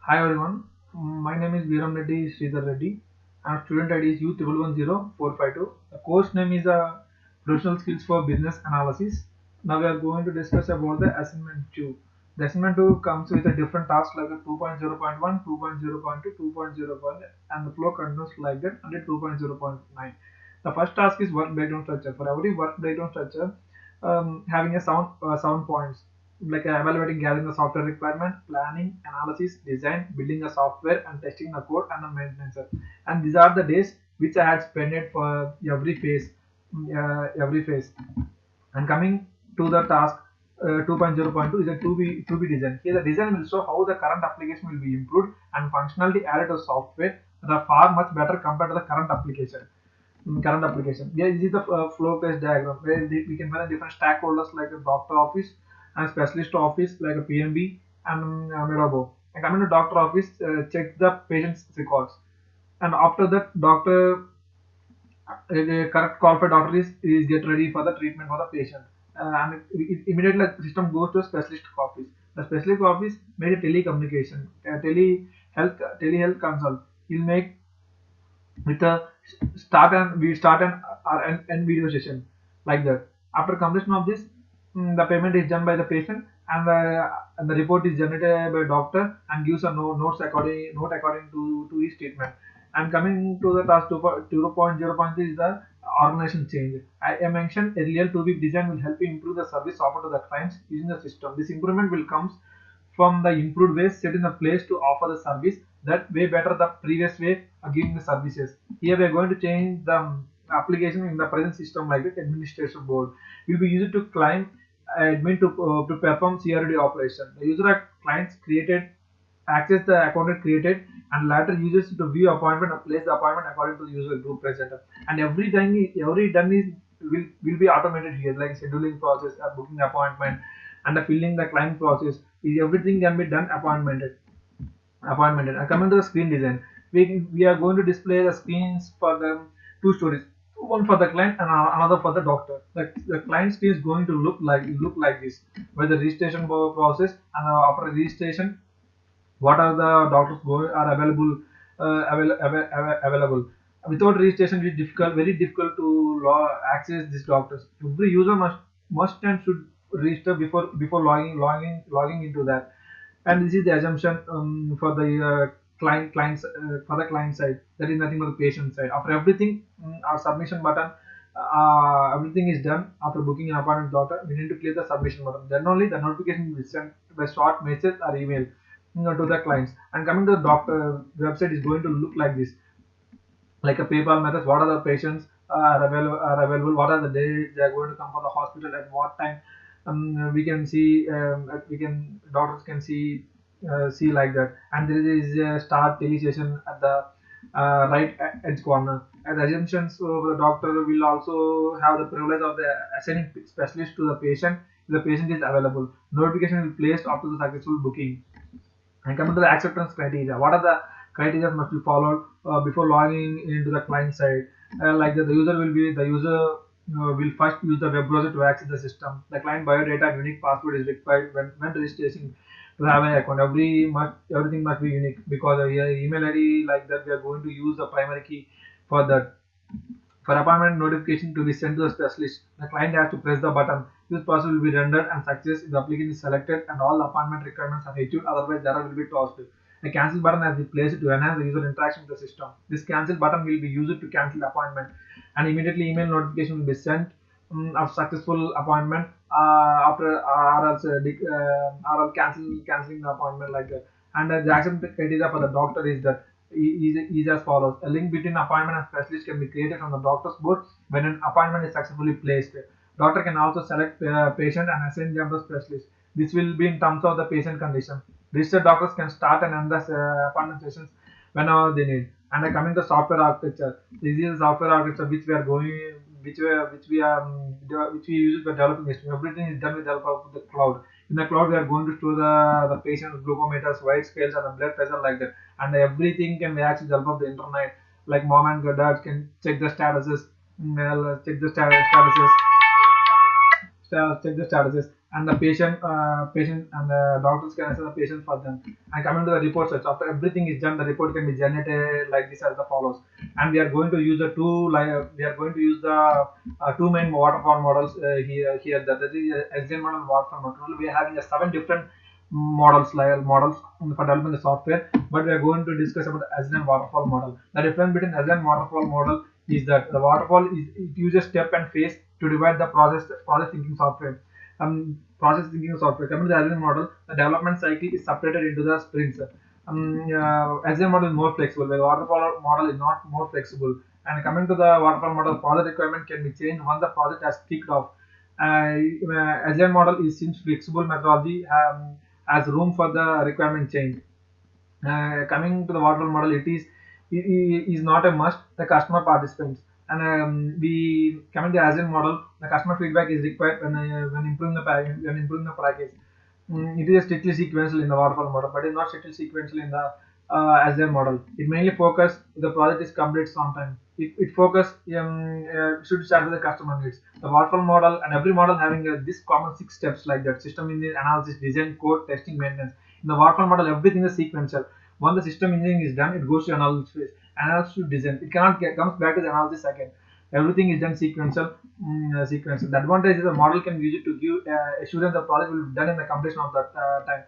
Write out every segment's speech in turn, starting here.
Hi everyone, my name is Viram Reddy Sridhar Reddy and student ID is U110452. The course name is Professional Skills for Business Analysis. Now we are going to discuss about the assignment 2. The assignment 2 comes with a different task like a 2.0.1, 2.0.2, 2.0.1 and the flow continues like that until 2.0.9. The first task is work breakdown structure. For every work breakdown structure, having a sound points like evaluating, gathering the software requirement, planning, analysis, design, building a software, and testing the code and the maintenance. And these are the days which I had spent it for every phase. And coming to the task 2.0.2 is a to be design. Here the design will show how the current application will be improved and functionality added to software that are far much better compared to the current application. Yeah, this is the flow based diagram where we can find different stakeholders like a doctor office and specialist office like a PMB and Medobo. And coming to doctor office, check the patient's records. And after that, doctor the correct call for doctor is get ready for the treatment for the patient. And immediately the system goes to a specialist office. The specialist office made a telecommunication, telehealth consult. He'll make with a start an or end video session like that. After completion of this, the payment is done by the patient and the report is generated by doctor and gives a note according to his treatment. And coming to the task 2.0.3 is the organization change. I mentioned earlier to be design will help you improve the service offered to the clients using the system. This improvement will come from the improved ways set in the place to offer the service that way better the previous way of giving the services. Here we are going to change the application in the present system like the administration board will be used to climb admin to perform CRD operation. The user clients created access the account created and later users to view appointment and place the appointment according to the user group present. And every done is will be automated here like scheduling process, booking appointment, and the filling the client process is everything can be done appointmented. And coming to the screen design, we are going to display the screens for the two stories, one for the client and another for the doctor. The client screen is going to look like this, where the registration process and after registration, what are the doctors are available. Without registration, it is very difficult to access these doctors. Every user must and should register before logging into that. And this is the assumption for the for the client side. That is nothing but the patient side. After everything, our submission button, everything is done. After booking an appointment with doctor, we need to click the submission button. Then only the notification will be sent by short message or email to the clients. And coming to the doctor website is going to look like this, like a PayPal methods. What are the patients are available? What are the days they are going to come for the hospital? At what time? We can see. We can doctors can see like that. And there is a start tele session at the right edge corner. As assumptions, the doctor will also have the privilege of the assigning specialist to the patient if the patient is available. Notification will be placed after the successful booking. And coming to the acceptance criteria, what are the criteria must be followed before logging into the client side? Like the user will first use the web browser to access the system. The client biodata and unique password is required when registering to have an account. Everything must be unique because email ID like that we are going to use the primary key for that. For appointment notification to be sent to the specialist, the client has to press the button. This process will be rendered and success if the applicant is selected and all the appointment requirements are achieved, otherwise error will be tossed. A cancel button has been placed to enhance the user interaction with the system. This cancel button will be used to cancel the appointment and immediately email notification will be sent of successful appointment after or else cancelling the appointment like that. And the action criteria for the doctor is that is as follows. A link between appointment and specialist can be created on the doctor's board when an appointment is successfully placed. Doctor can also select patient and assign them to specialist. This will be in terms of the patient condition. Registered doctors can start and end the appointment sessions whenever they need. And coming to software architecture, this is the software architecture which we are going, which we use for developing this. Everything is done with the help of the cloud. In the cloud, we are going to store the patient's glucometers, weight scales, and the blood pressure like that. And everything can be accessed with the help of the internet. Like mom and dad can check the statuses, check the statuses, and the patient and the doctors can assess the patient for them. And coming to the report search, after everything is done, the report can be generated like this as the follows. And we are going to use the we are going to use the two main waterfall models here. That is SDN model and waterfall model. We are having a 7 different models for developing the software, but we are going to discuss about the SDN waterfall model. The difference between SDN waterfall model is that the waterfall it uses step and phase to divide the process thinking software. Process thinking software. Coming to the Agile model, the development cycle is separated into the sprints. Agile model is more flexible, while waterfall model is not more flexible. And coming to the waterfall model, project requirement can be changed once the project has kicked off. Agile model is seems flexible methodology, has room for the requirement change. Coming to the waterfall model, it is not a must. The customer participates, and we coming to the agile model. The customer feedback is required when improving the package. It is strictly sequential in the waterfall model, but it is not strictly sequential in the agile model. It mainly focus the project is completed on time. It focus should start with the customer needs. The waterfall model and every model having this common 6 steps like that: system engineering, analysis, design, code, testing, maintenance. In the waterfall model, everything is sequential. Once the system engineering is done, it goes to analysis phase, analysis to design. It cannot comes back to the analysis again. Everything is done sequential. The advantage is the model can be used to give assurance the project will be done in the completion of that time.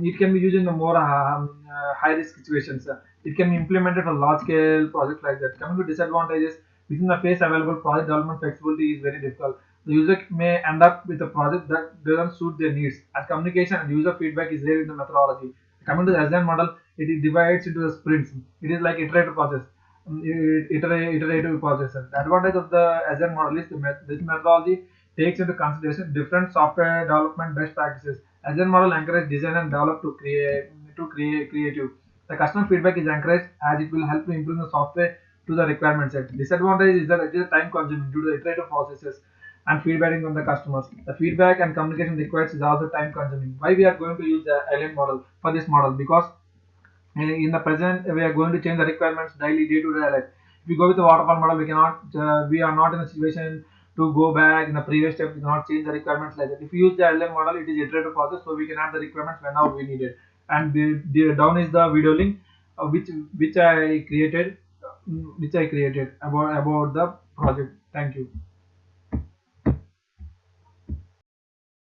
It can be used in the more high risk situations. It can be implemented for large scale projects like that. Coming to disadvantages, within the phase available, project development flexibility is very difficult. The user may end up with a project that doesn't suit their needs, as communication and user feedback is there in the methodology. Coming to the Agile model, it is divides into the sprints. It is like iterative process. Iterative process. The advantage of the Agile model is this methodology takes into consideration different software development best practices. Agile model encourages design and develop to create creative. The customer feedback is encouraged as it will help to improve the software to the requirement set. Disadvantage is that it is time consuming due to the iterative processes and feedbacking from the customers. The feedback and communication required is also time consuming. Why we are going to use the alien model for this model? Because in the present we are going to change the requirements daily, day to day life. If we go with the waterfall model, we are not in a situation to go back in the previous step. We cannot change the requirements like that. If we use the LM model, it is iterative process, so we can add the requirements whenever we need it. And down is the video link which I created about the project. Thank you.